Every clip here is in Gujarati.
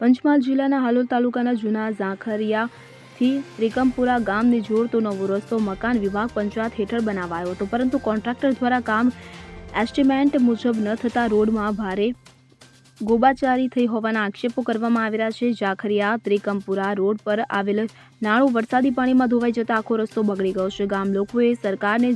પંચમહાલ જિલ્લાના હાલોલ તાલુકાના જૂના ઝાંખરિયાથી ત્રિકમપુરા ગામને જોડતો નવો રસ્તો મકાન વિભાગ પંચાયત હેઠળ બનાવાયો હતો, પરંતુ કોન્ટ્રાક્ટર દ્વારા કામ એસ્ટિમેટ મુજબ ન થતા રોડમાં ભારે ગોબાચારી થઈ હોવાના આક્ષેપો કરવામાં આવી રહ્યા છે। ઝાંખરિયા ત્રિકમપુરા રોડ પર આવેલ નાળું વરસાદી પાણીમાં ધોવાઈ જતા આખો રસ્તો બગડી ગયો છે। ગામ લોકોએ સરકારને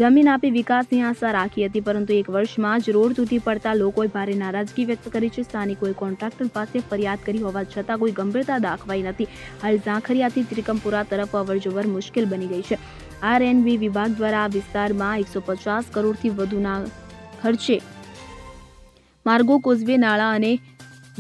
જમીન આપી વિકાસની આશા રાખી હતી, પરંતુ એક વર્ષમાં જ રોડ તૂટી પડતા લોકોએ ભારે નારાજગી વ્યક્ત કરી છે। સ્થાનિકોએ કોન્ટ્રાક્ટર પાસે ફરિયાદ કરી હોવા છતાં કોઈ ગંભીરતા દાખવાઈ નથી। હાલ ઝાંખરિયાથી ત્રિકમપુરા તરફ અવરજવર મુશ્કેલ બની ગઈ છે। આરએનબી વિભાગ દ્વારા આ વિસ્તારમાં 150 કરોડથી વધુના ખર્ચે માર્ગો, કોઝવે, નાળા અને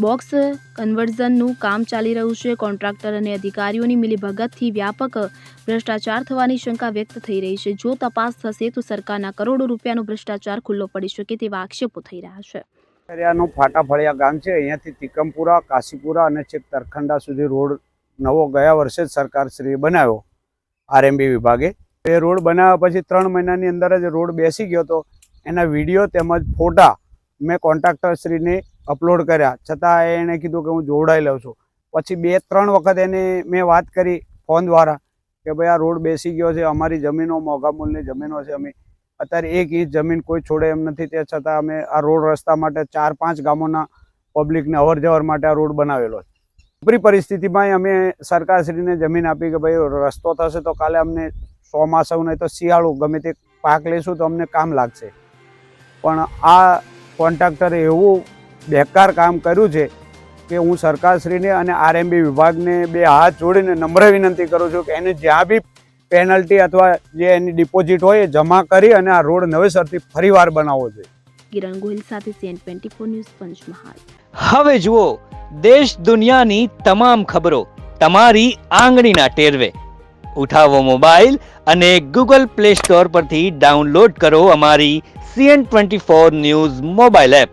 બોક્સ કન્વર્ઝનનું કામ ચાલી રહ્યું છે। કોન્ટ્રાક્ટર અને અધિકારીઓની મિલીભગતથી વ્યાપક ભ્રષ્ટાચાર થવાની શંકા વ્યક્ત થઈ રહી છે। જો તપાસ થશે તો સરકારના કરોડો રૂપિયાનો ભ્રષ્ટાચાર ખુલ્લો પડી શકે તેવા આક્ષેપો થઈ રહ્યા છે। ઝાંખરિયાનું ફાટાફળિયા ગામ છે। અહીંયાથી ત્રિકમપુરા, કાશીપુરા અને છેક તરખંડા સુધી રોડ નવો ગયા વર્ષે જ સરકારશ્રીએ બનાવ્યો આરએનબી વિભાગે। એ રોડ બનાવ્યા પછી 3 મહિનાની અંદર જ રોડ બેસી ગયો હતો। એના વિડીયો તેમજ ફોટા મેં કોન્ટ્રાક્ટરશ્રીને અપલોડ કર્યા, છતાં એણે કીધું કે હું જોડાઈ લઉં છું। પછી 2-3 વખત એને મેં વાત કરી ફોન દ્વારા કે ભાઈ આ રોડ બેસી ગયો છે, અમારી જમીનો મોંઘા મૂલ્યની જમીનો છે, અમે અત્યારે 1 ઇંચ જમીન કોઈ છોડે એમ નથી, તે છતાં અમે આ રોડ રસ્તા માટે 4-5 ગામોના પબ્લિકને અવર જવર માટે આ રોડ બનાવેલો છે। ઉપરી પરિસ્થિતિમાં અમે સરકારશ્રીને જમીન આપી કે ભાઈ રસ્તો થશે તો કાલે અમને ચોમાસું નહીં તો શિયાળું ગમે તે પાક લઈશું તો અમને કામ લાગશે, પણ આ કોન્ટ્રાક્ટરે એવું બેકાર કામ કર્યું છે કે હું સરકારશ્રીને અને આરએનબી વિભાગને 2 હાથ જોડીને નમ્ર વિનંતી કરું છું કે એને જ્યાં બી પેનલ્ટી અથવા જે એની ડિપોઝિટ હોય એ જમા કરી અને આ રોડ નવેસરથી ફરીવાર બનાવવો જોઈએ। કિરણ ગોહિલ સાથે CN24 ન્યૂઝ, પંચમહાલ। હવે જુઓ દેશ દુનિયાની તમામ ખબરો તમારી આંગળીના ટેરવે। ઉઠાવો મોબાઈલ અને Google Play Store પરથી ડાઉનલોડ કરો અમારી CN24 ન્યૂઝ મોબાઈલ એપ।